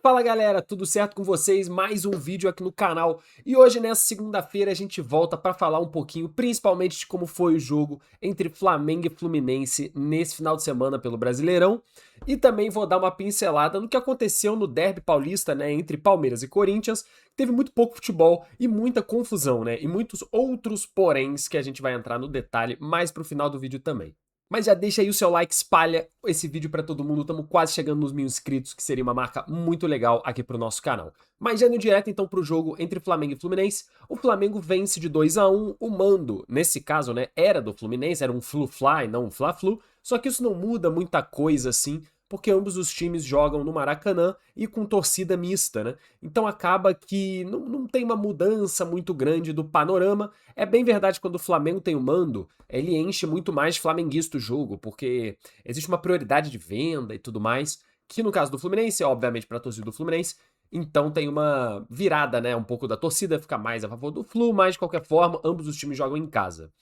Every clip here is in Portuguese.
Fala galera, tudo certo com vocês? Mais um vídeo aqui no canal e hoje nessa segunda-feira a gente volta para falar um pouquinho principalmente de como foi o jogo entre Flamengo e Fluminense nesse final de semana pelo Brasileirão e também vou dar uma pincelada no que aconteceu no derby paulista, né, entre Palmeiras e Corinthians. Teve muito pouco futebol e muita confusão, né, e muitos outros poréns que a gente vai entrar no detalhe mais pro final do vídeo também. Mas já deixa aí o seu like, espalha esse vídeo pra todo mundo, estamos quase chegando nos 1000 inscritos, que seria uma marca muito legal aqui pro nosso canal. Mas já indo direto então pro jogo entre Flamengo e Fluminense, o Flamengo vence de 2-1, o mando, nesse caso, né, era do Fluminense, era um Flu-Fly, não um Fla-Flu, só que isso não muda muita coisa assim, porque ambos os times jogam no Maracanã e com torcida mista, né? Então acaba que não tem uma mudança muito grande do panorama. É bem verdade que quando o Flamengo tem o mando, ele enche muito mais de flamenguista o jogo, porque existe uma prioridade de venda e tudo mais, que no caso do Fluminense, é obviamente para a torcida do Fluminense, então tem uma virada, né? Um pouco da torcida fica mais a favor do Flu, mas de qualquer forma, ambos os times jogam em casa.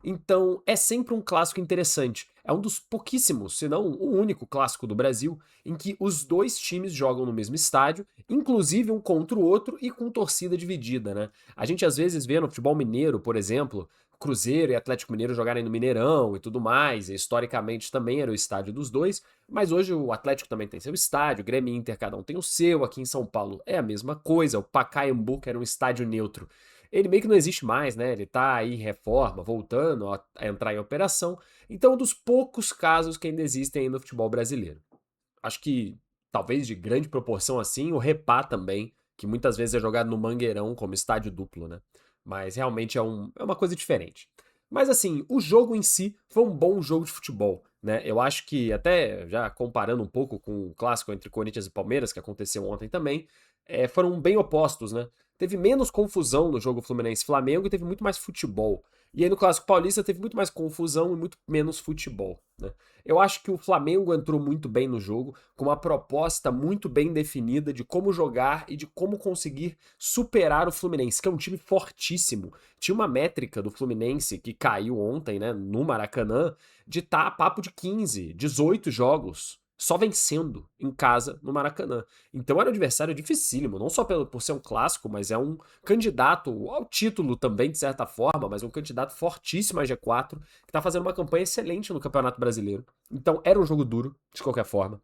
Então é sempre um clássico interessante. É um dos pouquíssimos, se não o único clássico do Brasil, em que os dois times jogam no mesmo estádio, inclusive um contra o outro e com torcida dividida, né? A gente às vezes vê no futebol mineiro, por exemplo, Cruzeiro e Atlético Mineiro jogarem no Mineirão e tudo mais, e historicamente também era o estádio dos dois, mas hoje o Atlético também tem seu estádio, Grêmio e Inter cada um tem o seu, aqui em São Paulo é a mesma coisa, o Pacaembu, que era um estádio neutro, ele meio que não existe mais, né? Ele tá aí em reforma, voltando a entrar em operação. Então, é um dos poucos casos que ainda existem aí no futebol brasileiro. Acho que, talvez de grande proporção assim, o Repá também, que muitas vezes é jogado no Mangueirão como estádio duplo, né? Mas realmente é uma coisa diferente. Mas assim, o jogo em si foi um bom jogo de futebol, né? Eu acho que, até já comparando um pouco com o clássico entre Corinthians e Palmeiras, que aconteceu ontem também, foram bem opostos, né? Teve menos confusão no jogo Fluminense-Flamengo e teve muito mais futebol. E aí no Clássico Paulista teve muito mais confusão e muito menos futebol, né? Eu acho que o Flamengo entrou muito bem no jogo, com uma proposta muito bem definida de como jogar e de como conseguir superar o Fluminense, que é um time fortíssimo. Tinha uma métrica do Fluminense que caiu ontem, né, no Maracanã, de estar a papo de 15, 18 jogos só vencendo em casa no Maracanã. Então era um adversário dificílimo, não só por ser um clássico, mas é um candidato ao título também, de certa forma, mas um candidato fortíssimo a G4, que tá fazendo uma campanha excelente no Campeonato Brasileiro. Então era um jogo duro, de qualquer forma.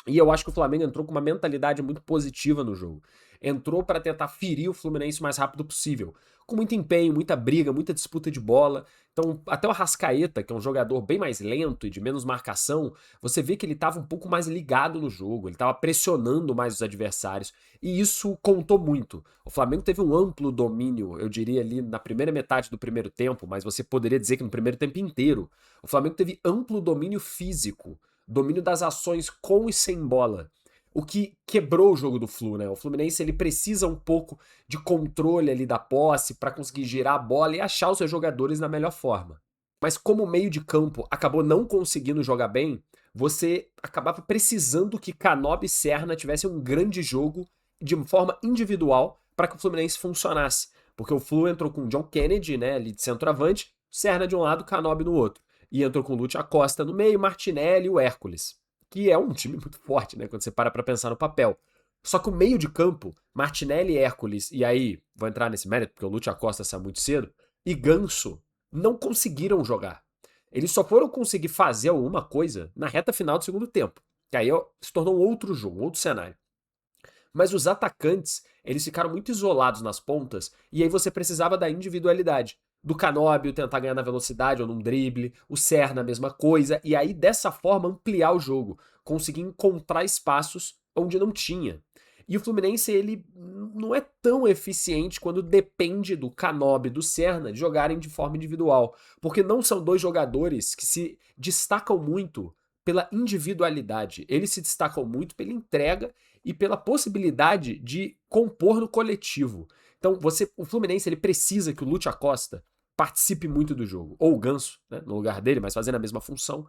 E eu acho que o Flamengo entrou com uma mentalidade muito positiva no jogo. Entrou para tentar ferir o Fluminense o mais rápido possível. Com muito empenho, muita briga, muita disputa de bola. Então, até o Arrascaeta, que é um jogador bem mais lento e de menos marcação, você vê que ele estava um pouco mais ligado no jogo, ele estava pressionando mais os adversários. E isso contou muito. O Flamengo teve um amplo domínio, eu diria ali na primeira metade do primeiro tempo, mas você poderia dizer que no primeiro tempo inteiro. O Flamengo teve amplo domínio físico, domínio das ações com e sem bola. O que quebrou o jogo do Flu, né? O Fluminense ele precisa um pouco de controle ali da posse para conseguir girar a bola e achar os seus jogadores na melhor forma. Mas como o meio de campo acabou não conseguindo jogar bem, você acabava precisando que Canobi e Serna tivessem um grande jogo de forma individual para que o Fluminense funcionasse. Porque o Flu entrou com o John Kennedy, né, ali de centroavante, Serna de um lado, Canobi no outro. E entrou com o Lúcio Acosta no meio, Martinelli e o Hércules, que é um time muito forte, né, quando você para pra pensar no papel. Só que o meio de campo, Martinelli e Hércules, e aí vou entrar nesse mérito porque o Lúcio Acosta saiu muito cedo, e Ganso não conseguiram jogar. Eles só foram conseguir fazer alguma coisa na reta final do segundo tempo. Que aí se tornou um outro jogo, um outro cenário. Mas os atacantes, eles ficaram muito isolados nas pontas, e aí você precisava da individualidade. Do Canóbio tentar ganhar na velocidade ou num drible, o Serna a mesma coisa, e aí dessa forma ampliar o jogo, conseguir encontrar espaços onde não tinha. E o Fluminense, ele não é tão eficiente quando depende do Canóbio e do Serna de jogarem de forma individual, porque não são dois jogadores que se destacam muito pela individualidade, eles se destacam muito pela entrega e pela possibilidade de compor no coletivo. Então, o Fluminense ele precisa que o Lúcio Acosta participe muito do jogo, ou o Ganso, né, no lugar dele, mas fazendo a mesma função,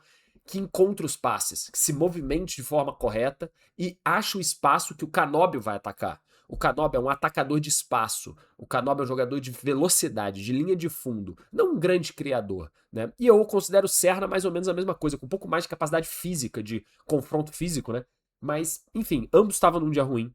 que encontre os passes, que se movimente de forma correta e ache o espaço que o Canóbio vai atacar. O Canóbio é um atacador de espaço, o Canóbio é um jogador de velocidade, de linha de fundo, não um grande criador, né? E eu considero o Serna mais ou menos a mesma coisa, com um pouco mais de capacidade física, de confronto físico, né? Mas, enfim, ambos estavam num dia ruim.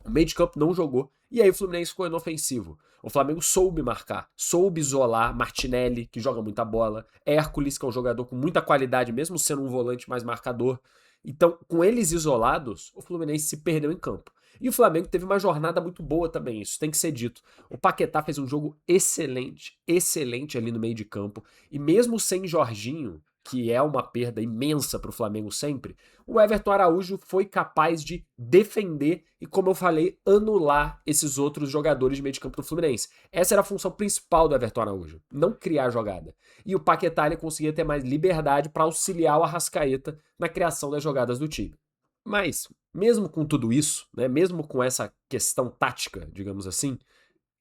O meio de campo não jogou, e aí o Fluminense ficou inofensivo. O Flamengo soube marcar, soube isolar Martinelli, que joga muita bola, Hércules, que é um jogador com muita qualidade, mesmo sendo um volante mais marcador. Então, com eles isolados, o Fluminense se perdeu em campo. E o Flamengo teve uma jornada muito boa também, isso tem que ser dito. O Paquetá fez um jogo excelente, excelente ali no meio de campo. E mesmo sem Jorginho, que é uma perda imensa para o Flamengo sempre, o Everton Araújo foi capaz de defender e, como eu falei, anular esses outros jogadores de meio de campo do Fluminense. Essa era a função principal do Everton Araújo, não criar jogada. E o Paquetá ele conseguia ter mais liberdade para auxiliar o Arrascaeta na criação das jogadas do time. Mas, mesmo com tudo isso, né, mesmo com essa questão tática, digamos assim,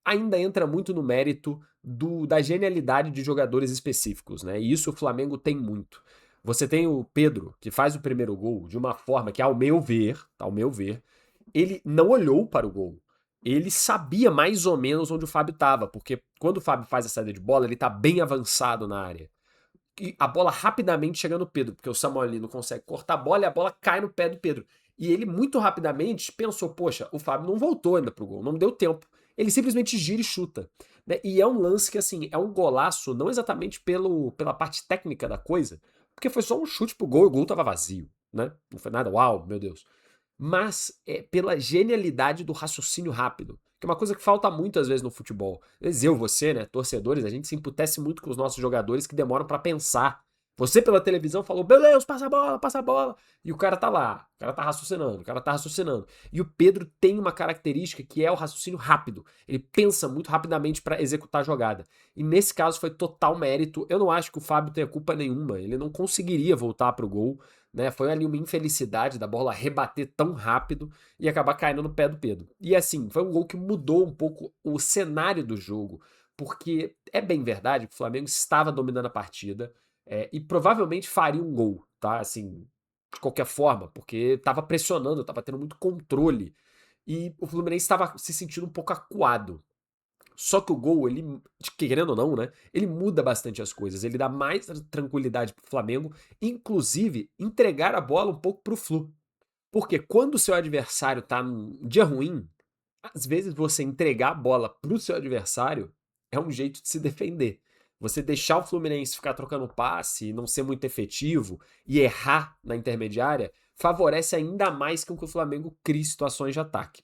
ainda entra muito no mérito da genialidade de jogadores específicos, né? E isso o Flamengo tem muito. Você tem o Pedro, que faz o primeiro gol de uma forma que, ao meu ver, ele não olhou para o gol. Ele sabia mais ou menos onde o Fábio estava, porque quando o Fábio faz a saída de bola, ele está bem avançado na área. E a bola rapidamente chega no Pedro, porque o Samuel ali não consegue cortar a bola e a bola cai no pé do Pedro. E ele muito rapidamente pensou, poxa, o Fábio não voltou ainda pro gol, não deu tempo. Ele simplesmente gira e chuta. Né? E é um lance que, assim, é um golaço, não exatamente pela parte técnica da coisa, porque foi só um chute pro gol e o gol tava vazio, né? Não foi nada, uau, meu Deus. Mas é pela genialidade do raciocínio rápido, que é uma coisa que falta muito às vezes no futebol. Às vezes eu, você, né, torcedores, a gente se emputece muito com os nossos jogadores que demoram pra pensar. Você pela televisão falou, beleza, passa a bola. E o cara tá lá, o cara tá raciocinando, o cara tá raciocinando. E o Pedro tem uma característica que é o raciocínio rápido. Ele pensa muito rapidamente pra executar a jogada. E nesse caso foi total mérito. Eu não acho que o Fábio tenha culpa nenhuma. Ele não conseguiria voltar pro gol, né? Foi ali uma infelicidade da bola rebater tão rápido e acabar caindo no pé do Pedro. E assim, foi um gol que mudou um pouco o cenário do jogo, porque é bem verdade que o Flamengo estava dominando a partida e provavelmente faria um gol, tá? Assim, de qualquer forma, porque estava pressionando, estava tendo muito controle. E o Fluminense estava se sentindo um pouco acuado. Só que o gol, ele, querendo ou não, né? Ele muda bastante as coisas. Ele dá mais tranquilidade pro Flamengo, inclusive entregar a bola um pouco pro Flu. Porque quando o seu adversário tá num dia ruim, às vezes você entregar a bola pro seu adversário é um jeito de se defender. Você deixar o Fluminense ficar trocando passe, não ser muito efetivo e errar na intermediária, favorece ainda mais com que o Flamengo crie situações de ataque.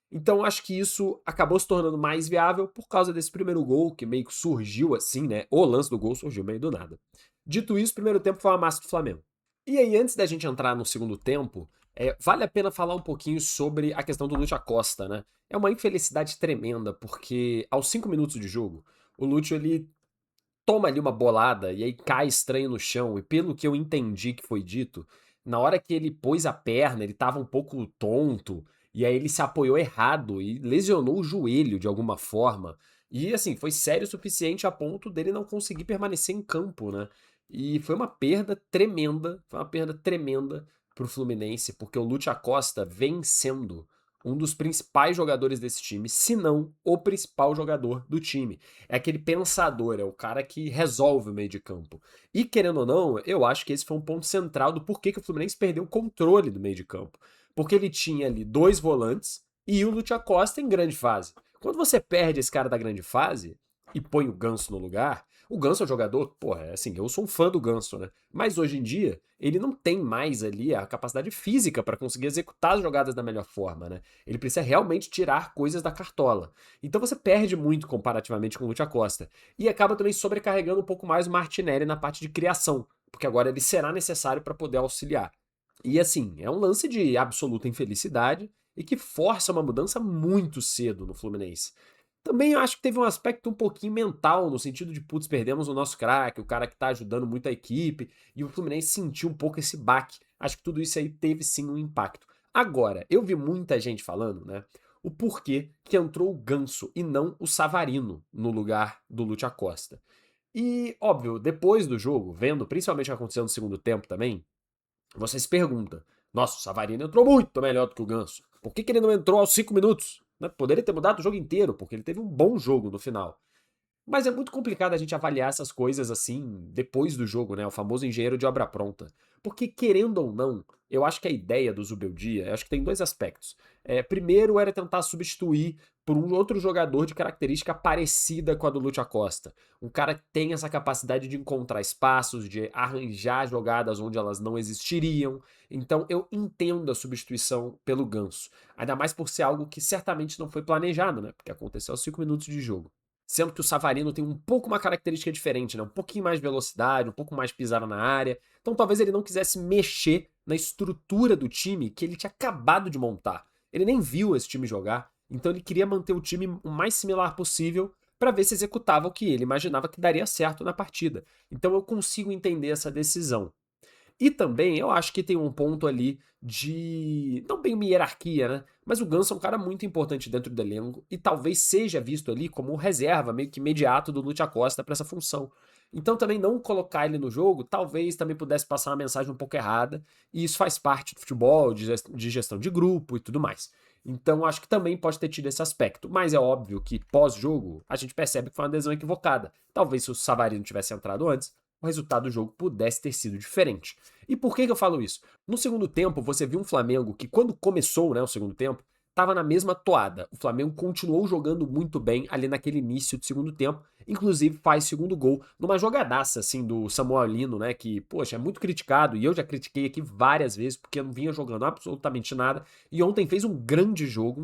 Então acho que isso acabou se tornando mais viável por causa desse primeiro gol, que meio que surgiu assim, né? O lance do gol surgiu meio do nada. Dito isso, o primeiro tempo foi uma massa do Flamengo. E aí, antes da gente entrar no segundo tempo, vale a pena falar um pouquinho sobre a questão do Lúcio Acosta, né? É uma infelicidade tremenda, porque aos 5 minutos de jogo, o Lúcio ele toma ali uma bolada e aí cai estranho no chão. E pelo que eu entendi que foi dito, na hora que ele pôs a perna, ele tava um pouco tonto, e aí ele se apoiou errado e lesionou o joelho de alguma forma. E assim, foi sério o suficiente a ponto dele não conseguir permanecer em campo, né? E foi uma perda tremenda pro Fluminense, porque o Lúcio Acosta vem sendo um dos principais jogadores desse time, se não o principal jogador do time. É aquele pensador, é o cara que resolve o meio de campo. E querendo ou não, eu acho que esse foi um ponto central do porquê que o Fluminense perdeu o controle do meio de campo. Porque ele tinha ali dois volantes e o Lúcio Acosta em grande fase. Quando você perde esse cara da grande fase e põe o Ganso no lugar, o Ganso é um jogador, porra, é assim, eu sou um fã do Ganso, né? Mas hoje em dia, ele não tem mais ali a capacidade física para conseguir executar as jogadas da melhor forma, né? Ele precisa realmente tirar coisas da cartola. Então você perde muito comparativamente com o Lúcio Acosta. E acaba também sobrecarregando um pouco mais o Martinelli na parte de criação, porque agora ele será necessário para poder auxiliar. E assim, é um lance de absoluta infelicidade e que força uma mudança muito cedo no Fluminense. Também eu acho que teve um aspecto um pouquinho mental, no sentido de, putz, perdemos o nosso craque, o cara que tá ajudando muito a equipe, e o Fluminense sentiu um pouco esse baque. Acho que tudo isso aí teve sim um impacto. Agora, eu vi muita gente falando, né, o porquê que entrou o Ganso e não o Savarino no lugar do Lúcio Acosta. E, óbvio, depois do jogo, vendo principalmente o que aconteceu no segundo tempo também, você se pergunta: nossa, o Savarino entrou muito melhor do que o Ganso. Por que ele não entrou aos 5 minutos? Né? Poderia ter mudado o jogo inteiro, porque ele teve um bom jogo no final. Mas é muito complicado a gente avaliar essas coisas assim depois do jogo, né? O famoso engenheiro de obra pronta. Porque, querendo ou não, eu acho que a ideia do Zubeldia, eu acho que tem dois aspectos. Primeiro era tentar substituir por um outro jogador de característica parecida com a do Lúcio Acosta. Um cara que tem essa capacidade de encontrar espaços, de arranjar jogadas onde elas não existiriam. Então eu entendo a substituição pelo Ganso. Ainda mais por ser algo que certamente não foi planejado, né? Porque aconteceu aos 5 minutos de jogo. Sendo que o Savarino tem um pouco uma característica diferente, né? Um pouquinho mais de velocidade, um pouco mais de pisada na área. Então talvez ele não quisesse mexer na estrutura do time que ele tinha acabado de montar. Ele nem viu esse time jogar, então ele queria manter o time o mais similar possível para ver se executava o que ele imaginava que daria certo na partida. Então eu consigo entender essa decisão. E também eu acho que tem um ponto ali de. Não bem uma hierarquia, né? Mas o Ganso é um cara muito importante dentro do elenco e talvez seja visto ali como reserva, meio que imediato do Lúcio Acosta para essa função. Então também não colocar ele no jogo talvez também pudesse passar uma mensagem um pouco errada, e isso faz parte do futebol, de gestão de grupo e tudo mais. Então acho que também pode ter tido esse aspecto. Mas é óbvio que pós-jogo a gente percebe que foi uma decisão equivocada. Talvez se o Savarino tivesse entrado antes, o resultado do jogo pudesse ter sido diferente. E por que eu falo isso? No segundo tempo, você viu um Flamengo que, quando começou, né, o segundo tempo, estava na mesma toada. O Flamengo continuou jogando muito bem ali naquele início do segundo tempo, inclusive faz segundo gol numa jogadaça, assim, do Samuel Lino, né, que, poxa, é muito criticado, e eu já critiquei aqui várias vezes, porque não vinha jogando absolutamente nada, e ontem fez um grande jogo,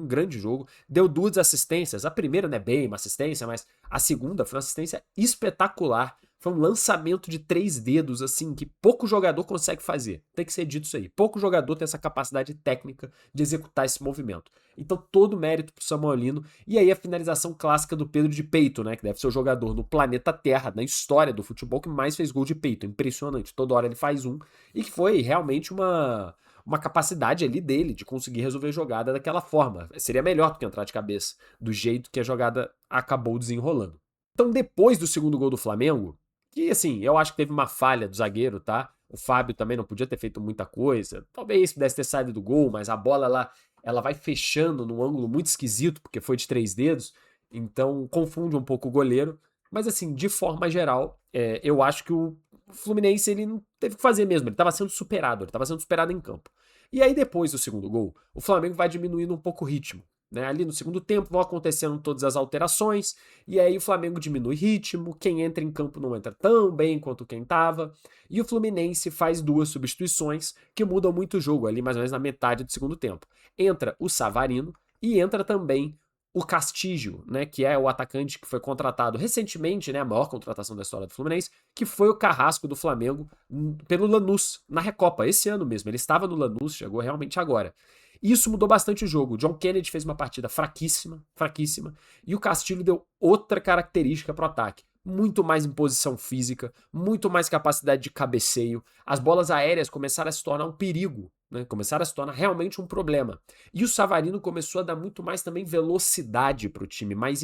deu 2 assistências, a primeira não é bem uma assistência, mas a segunda foi uma assistência espetacular. Foi um lançamento de 3 dedos, assim, que pouco jogador consegue fazer. Tem que ser dito isso aí. Pouco jogador tem essa capacidade técnica de executar esse movimento. Então, todo mérito pro Samuel Lino. E aí, a finalização clássica do Pedro de peito, né? Que deve ser o jogador no planeta Terra, na história do futebol, que mais fez gol de peito. Impressionante. Toda hora ele faz um. E que foi realmente uma capacidade ali dele de conseguir resolver a jogada daquela forma. Seria melhor do que entrar de cabeça, do jeito que a jogada acabou desenrolando. Então, depois do segundo gol do Flamengo, que, assim, eu acho que teve uma falha do zagueiro, tá? O Fábio também não podia ter feito muita coisa. Talvez pudesse ter saído do gol, mas a bola ela vai fechando num ângulo muito esquisito, porque foi de 3 dedos. Então confunde um pouco o goleiro. Mas, assim, de forma geral, eu acho que o Fluminense ele não teve o que fazer mesmo. Ele estava sendo superado em campo. E aí, depois do segundo gol, o Flamengo vai diminuindo um pouco o ritmo. Né? Ali no segundo tempo vão acontecendo todas as alterações, e aí o Flamengo diminui ritmo, quem entra em campo não entra tão bem quanto quem estava, e o Fluminense faz 2 substituições que mudam muito o jogo, ali mais ou menos na metade do segundo tempo. Entra o Savarino e entra também o Castillo, né, que é o atacante que foi contratado recentemente, né, a maior contratação da história do Fluminense, que foi o carrasco do Flamengo pelo Lanús, na Recopa, esse ano mesmo. Ele estava no Lanús, chegou realmente agora. E isso mudou bastante o jogo. O John Kennedy fez uma partida fraquíssima, fraquíssima, e o Castilho deu outra característica para o ataque. Muito mais imposição física, muito mais capacidade de cabeceio. As bolas aéreas começaram a se tornar um perigo, né? Começaram a se tornar realmente um problema. E o Savarino começou a dar muito mais também velocidade para o time, mais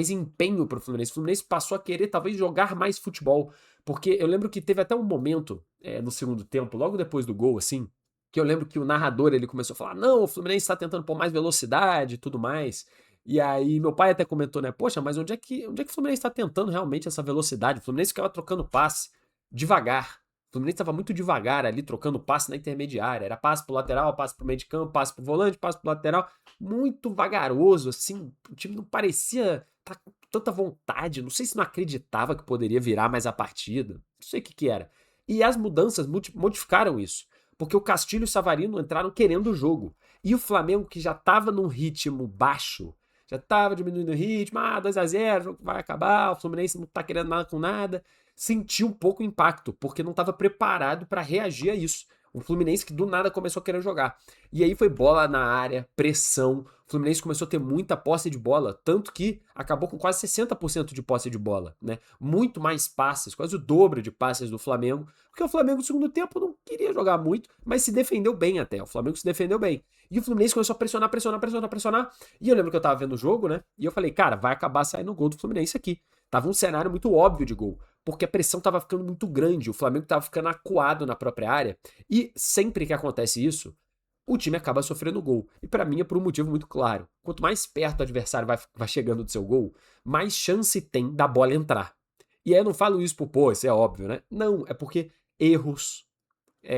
empenho para o Fluminense. O Fluminense passou a querer talvez jogar mais futebol, porque eu lembro que teve até um momento no segundo tempo, logo depois do gol, assim, que eu lembro que o narrador ele começou a falar: não, o Fluminense está tentando pôr mais velocidade e tudo mais. E aí meu pai até comentou, né? Poxa, mas onde é que o Fluminense está tentando realmente essa velocidade? O Fluminense ficava trocando passe devagar. O Fluminense estava muito devagar ali, trocando passe na intermediária. Era passe pro lateral, passe pro meio de campo, passe pro volante, passe pro lateral. Muito vagaroso, assim. O time não parecia estar com tanta vontade. Não sei se não acreditava que poderia virar mais a partida. Não sei o que era. E as mudanças modificaram isso. Porque o Castilho e o Savarino entraram querendo o jogo. E o Flamengo, que já estava num ritmo baixo, já estava diminuindo o ritmo, 2-0, o jogo vai acabar, o Fluminense não está querendo nada com nada, sentiu um pouco o impacto, porque não estava preparado para reagir a isso. Um Fluminense que do nada começou a querer jogar. E aí foi bola na área, pressão. O Fluminense começou a ter muita posse de bola, tanto que acabou com quase 60% de posse de bola, né? Muito mais passes, quase o dobro de passes do Flamengo, porque o Flamengo no segundo tempo não queria jogar muito, mas se defendeu bem até. O Flamengo se defendeu bem. E o Fluminense começou a pressionar, pressionar, pressionar, pressionar. E eu lembro que eu tava vendo o jogo, né? E eu falei, cara, vai acabar saindo o gol do Fluminense aqui. Tava um cenário muito óbvio de gol, porque a pressão tava ficando muito grande, o Flamengo tava ficando acuado na própria área, e sempre que acontece isso, o time acaba sofrendo gol. E pra mim é por um motivo muito claro. Quanto mais perto o adversário vai chegando do seu gol, mais chance tem da bola entrar. E aí eu não falo isso por, pô, isso é óbvio, né? Não, é porque erros,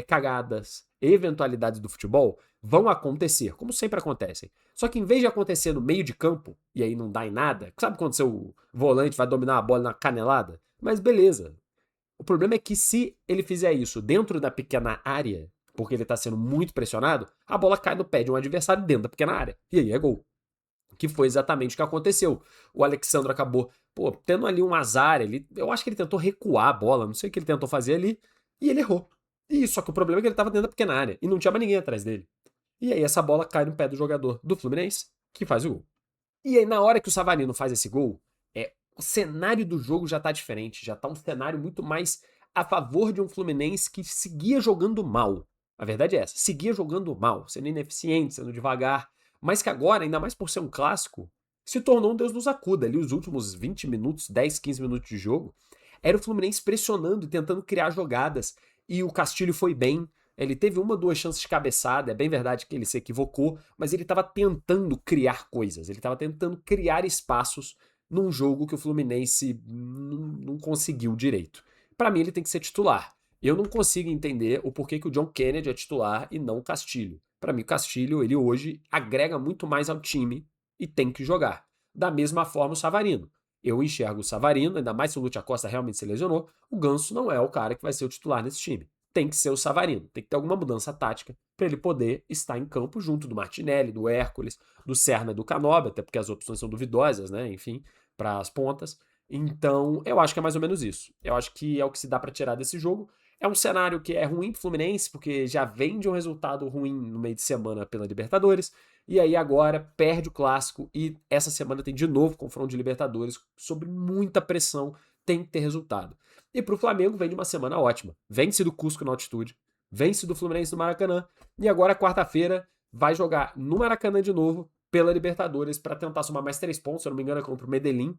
cagadas, eventualidades do futebol vão acontecer, como sempre acontecem. Só que em vez de acontecer no meio de campo, e aí não dá em nada, sabe quando seu volante vai dominar a bola na canelada? Mas beleza. O problema é que se ele fizer isso dentro da pequena área, porque ele tá sendo muito pressionado, a bola cai no pé de um adversário dentro da pequena área. E aí é gol. Que foi exatamente o que aconteceu. O Alexandre acabou, tendo ali um azar. Eu acho que ele tentou recuar a bola, não sei o que ele tentou fazer ali, e ele errou. E só que o problema é que ele tava dentro da pequena área e não tinha mais ninguém atrás dele. E aí essa bola cai no pé do jogador do Fluminense, que faz o gol. E aí na hora que o Savarino faz esse gol, o cenário do jogo já tá diferente, já tá um cenário muito mais a favor de um Fluminense que seguia jogando mal. A verdade é essa, seguia jogando mal, sendo ineficiente, sendo devagar, mas que agora, ainda mais por ser um clássico, se tornou um Deus nos acuda. Ali os últimos 20 minutos, 10, 15 minutos de jogo, era o Fluminense pressionando e tentando criar jogadas, e o Castilho foi bem. Ele teve uma, duas chances de cabeçada, é bem verdade que ele se equivocou, mas ele estava tentando criar coisas, ele estava tentando criar espaços num jogo que o Fluminense não conseguiu direito. Para mim, ele tem que ser titular. Eu não consigo entender o porquê que o John Kennedy é titular e não o Castilho. Para mim, o Castilho, ele hoje agrega muito mais ao time e tem que jogar. Da mesma forma, o Savarino. Eu enxergo o Savarino, ainda mais se o Lúcio Acosta realmente se lesionou, o Ganso não é o cara que vai ser o titular nesse time. Tem que ser o Savarino, tem que ter alguma mudança tática para ele poder estar em campo junto do Martinelli, do Hércules, do Serna e do Canoba, até porque as opções são duvidosas, né? Enfim, para as pontas. Então, eu acho que é mais ou menos isso. Eu acho que é o que se dá para tirar desse jogo. É um cenário que é ruim pro Fluminense, porque já vem de um resultado ruim no meio de semana pela Libertadores, e aí agora perde o clássico e essa semana tem de novo confronto de Libertadores sob muita pressão, tem que ter resultado. E pro Flamengo vem de uma semana ótima. Vence do Cusco na altitude, vence do Fluminense no Maracanã, e agora quarta-feira vai jogar no Maracanã de novo pela Libertadores para tentar somar mais 3 pontos, se eu não me engano é contra o Medellín,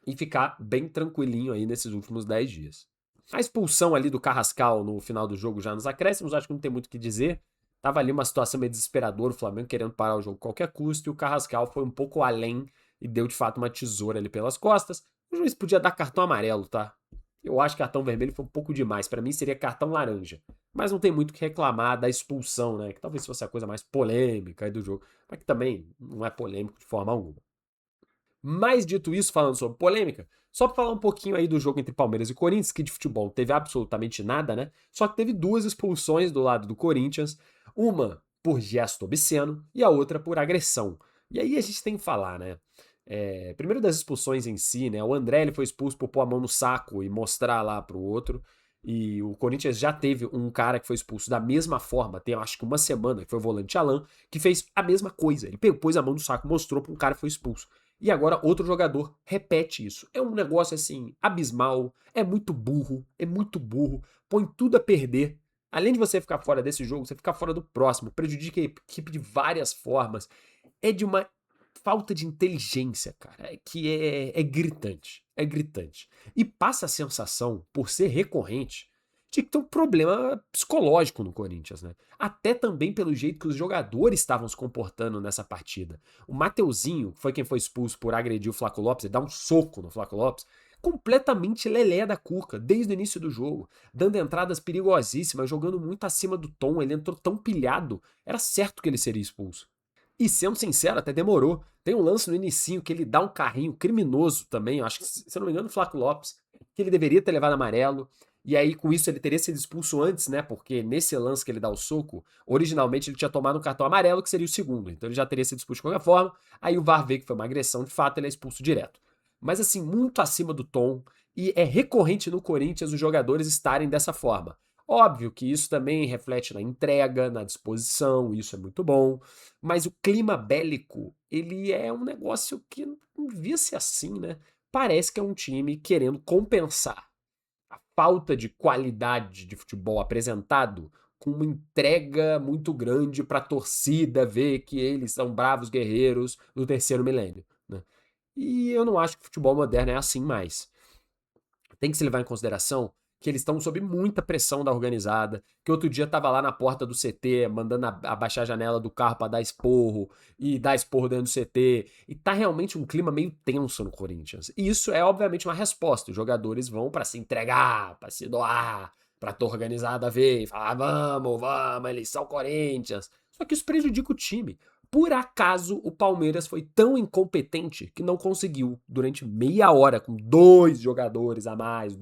e ficar bem tranquilinho aí nesses últimos 10 dias. A expulsão ali do Carrascal no final do jogo, já nos acréscimos, acho que não tem muito o que dizer. Tava ali uma situação meio desesperadora, o Flamengo querendo parar o jogo a qualquer custo, e o Carrascal foi um pouco além e deu de fato uma tesoura ali pelas costas. O juiz podia dar cartão amarelo, tá? Eu acho que cartão vermelho foi um pouco demais. Para mim seria cartão laranja. Mas não tem muito o que reclamar da expulsão, né? Que talvez fosse a coisa mais polêmica aí do jogo. Mas que também não é polêmico de forma alguma. Mas dito isso, falando sobre polêmica, só para falar um pouquinho aí do jogo entre Palmeiras e Corinthians, que de futebol não teve absolutamente nada, né? Só que teve duas expulsões do lado do Corinthians, uma por gesto obsceno e a outra por agressão. E aí a gente tem que falar, né? Primeiro das expulsões em si, né? O André ele foi expulso por pôr a mão no saco e mostrar lá pro outro. E o Corinthians já teve um cara que foi expulso da mesma forma, tem acho que uma semana, que foi o volante Alan, que fez a mesma coisa. Ele pôs a mão no saco, mostrou para um cara que foi expulso. E agora outro jogador repete isso. É um negócio assim, abismal, é muito burro, põe tudo a perder. Além de você ficar fora desse jogo, você ficar fora do próximo, prejudica a equipe de várias formas. É de uma falta de inteligência, cara, que é gritante. É gritante. E passa a sensação, por ser recorrente, de que tem um problema psicológico no Corinthians, né? Até também pelo jeito que os jogadores estavam se comportando nessa partida. O Mateuzinho, que foi quem foi expulso por agredir o Flaco Lopes, ele dá um soco no Flaco Lopes, completamente lelé da cuca, desde o início do jogo, dando entradas perigosíssimas, jogando muito acima do tom, ele entrou tão pilhado, era certo que ele seria expulso. E sendo sincero, até demorou. Tem um lance no inicinho que ele dá um carrinho criminoso também, acho que, se eu não me engano, o Flaco Lopes, que ele deveria ter levado amarelo, e aí com isso ele teria sido expulso antes, né, porque nesse lance que ele dá o soco, originalmente ele tinha tomado um cartão amarelo, que seria o segundo, então ele já teria sido expulso de qualquer forma, aí o VAR vê que foi uma agressão, de fato ele é expulso direto. Mas assim, muito acima do tom, e é recorrente no Corinthians os jogadores estarem dessa forma. Óbvio que isso também reflete na entrega, na disposição, isso é muito bom, mas o clima bélico, ele é um negócio que não devia ser assim, né? Parece que é um time querendo compensar a falta de qualidade de futebol apresentado com uma entrega muito grande para a torcida ver que eles são bravos guerreiros do terceiro milênio, né? E eu não acho que o futebol moderno é assim mais. Tem que se levar em consideração que eles estão sob muita pressão da organizada, que outro dia tava lá na porta do CT, mandando abaixar a janela do carro para dar esporro, e dar esporro dentro do CT, e tá realmente um clima meio tenso no Corinthians. E isso é obviamente uma resposta, os jogadores vão para se entregar, para se doar, pra torre organizada ver e falar: vamos, eles são Corinthians. Só que isso prejudica o time. Por acaso, o Palmeiras foi tão incompetente que não conseguiu, durante meia hora, com 2 jogadores a mais,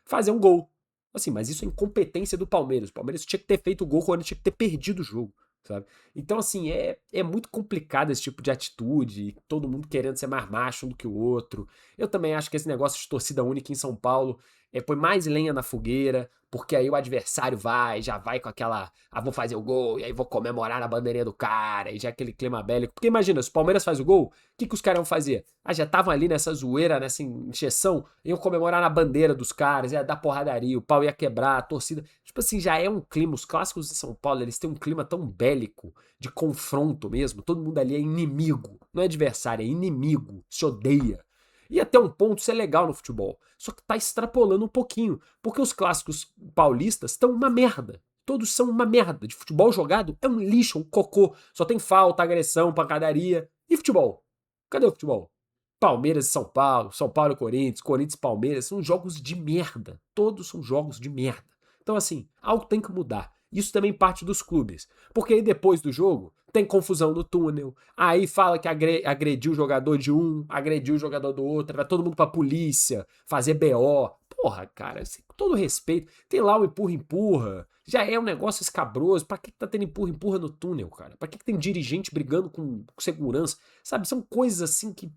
fazer um gol. Assim, mas isso é incompetência do Palmeiras. O Palmeiras tinha que ter feito o gol, o Corinthians tinha que ter perdido o jogo, sabe? Então, assim, é muito complicado esse tipo de atitude, todo mundo querendo ser mais macho um do que o outro. Eu também acho que esse negócio de torcida única em São Paulo põe mais lenha na fogueira, porque aí o adversário já vai com aquela, vou fazer o gol, e aí vou comemorar na bandeirinha do cara, e já aquele clima bélico. Porque imagina, se o Palmeiras faz o gol, o que os caras vão fazer? Já estavam ali nessa zoeira, nessa encheção, iam comemorar na bandeira dos caras, ia dar porradaria, o pau ia quebrar, a torcida. Tipo assim, já é um clima, os clássicos de São Paulo, eles têm um clima tão bélico, de confronto mesmo, todo mundo ali é inimigo, não é adversário, é inimigo, se odeia. E até um ponto isso é legal no futebol. Só que tá extrapolando um pouquinho. Porque os clássicos paulistas estão uma merda. Todos são uma merda. De futebol jogado é um lixo, um cocô. Só tem falta, agressão, pancadaria. E futebol? Cadê o futebol? Palmeiras e São Paulo e Corinthians, Corinthians e Palmeiras, são jogos de merda. Todos são jogos de merda. Então, assim, algo tem que mudar. Isso também parte dos clubes. Porque aí depois do jogo, tem confusão no túnel. Aí fala que agrediu o jogador de um, agrediu o jogador do outro, vai todo mundo pra polícia, fazer BO. Porra, cara, assim, com todo respeito, tem lá o empurra-empurra. Já é um negócio escabroso. Pra que tá tendo empurra-empurra no túnel, cara? Pra que tem dirigente brigando com segurança? Sabe, são coisas assim que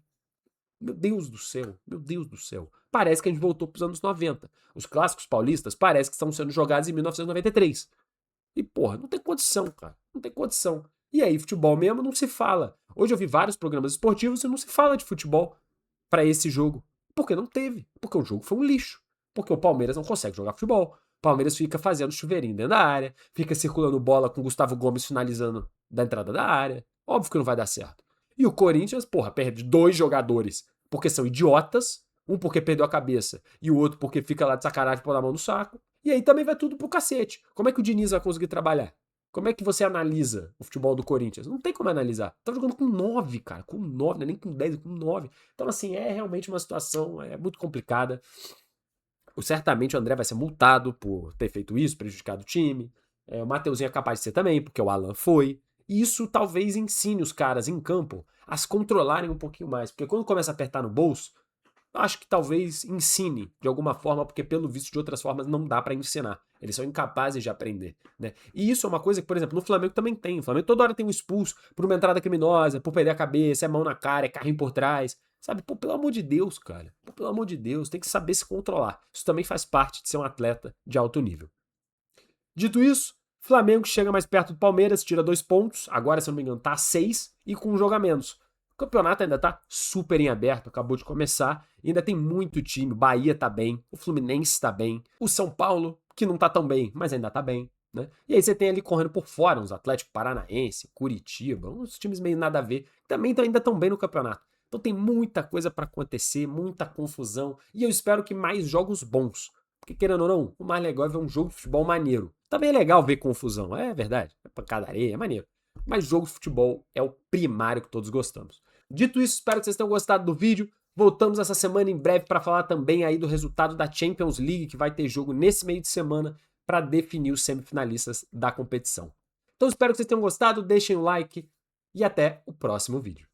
meu Deus do céu, meu Deus do céu. Parece que a gente voltou para os anos 90. Os clássicos paulistas parece que estão sendo jogados em 1993. E, porra, não tem condição, cara. Não tem condição. E aí, futebol mesmo não se fala. Hoje eu vi vários programas esportivos e não se fala de futebol para esse jogo. Porque não teve. Porque o jogo foi um lixo. Porque o Palmeiras não consegue jogar futebol. O Palmeiras fica fazendo chuveirinho dentro da área, fica circulando bola com o Gustavo Gomes finalizando da entrada da área. Óbvio que não vai dar certo. E o Corinthians, porra, perde 2 jogadores porque são idiotas, um porque perdeu a cabeça e o outro porque fica lá de sacanagem pôr a mão no saco. E aí também vai tudo pro cacete. Como é que o Diniz vai conseguir trabalhar? Como é que você analisa o futebol do Corinthians? Não tem como analisar. Tá jogando com 9, cara. Com 9, não é nem com 10, é com 9. Então, assim, é realmente uma situação muito complicada. Certamente o André vai ser multado por ter feito isso, prejudicado o time. O Mateuzinho é capaz de ser também, porque o Alan foi. E isso talvez ensine os caras em campo a se controlarem um pouquinho mais. Porque quando começa a apertar no bolso, acho que talvez ensine de alguma forma, porque pelo visto de outras formas não dá pra ensinar. Eles são incapazes de aprender, né? E isso é uma coisa que, por exemplo, no Flamengo também tem. O Flamengo toda hora tem um expulso por uma entrada criminosa, por perder a cabeça, é mão na cara, é carrinho por trás. Sabe? Pô, pelo amor de Deus, cara. Pô, pelo amor de Deus, tem que saber se controlar. Isso também faz parte de ser um atleta de alto nível. Dito isso, Flamengo chega mais perto do Palmeiras, tira 2 pontos, agora, se eu não me engano, tá a 6 e com um jogo a menos. O campeonato ainda tá super em aberto, acabou de começar, ainda tem muito time, o Bahia tá bem, o Fluminense tá bem, o São Paulo, que não tá tão bem, mas ainda tá bem, né? E aí você tem ali correndo por fora uns Atlético Paranaense, Curitiba, uns times meio nada a ver, que também ainda tão bem no campeonato. Então tem muita coisa pra acontecer, muita confusão, e eu espero que mais jogos bons. Porque querendo ou não, o mais legal é ver um jogo de futebol maneiro. Também é legal ver confusão, é verdade, é pancadaria, é maneiro. Mas jogo de futebol é o primário que todos gostamos. Dito isso, espero que vocês tenham gostado do vídeo. Voltamos essa semana em breve para falar também aí do resultado da Champions League, que vai ter jogo nesse meio de semana para definir os semifinalistas da competição. Então espero que vocês tenham gostado, deixem o like e até o próximo vídeo.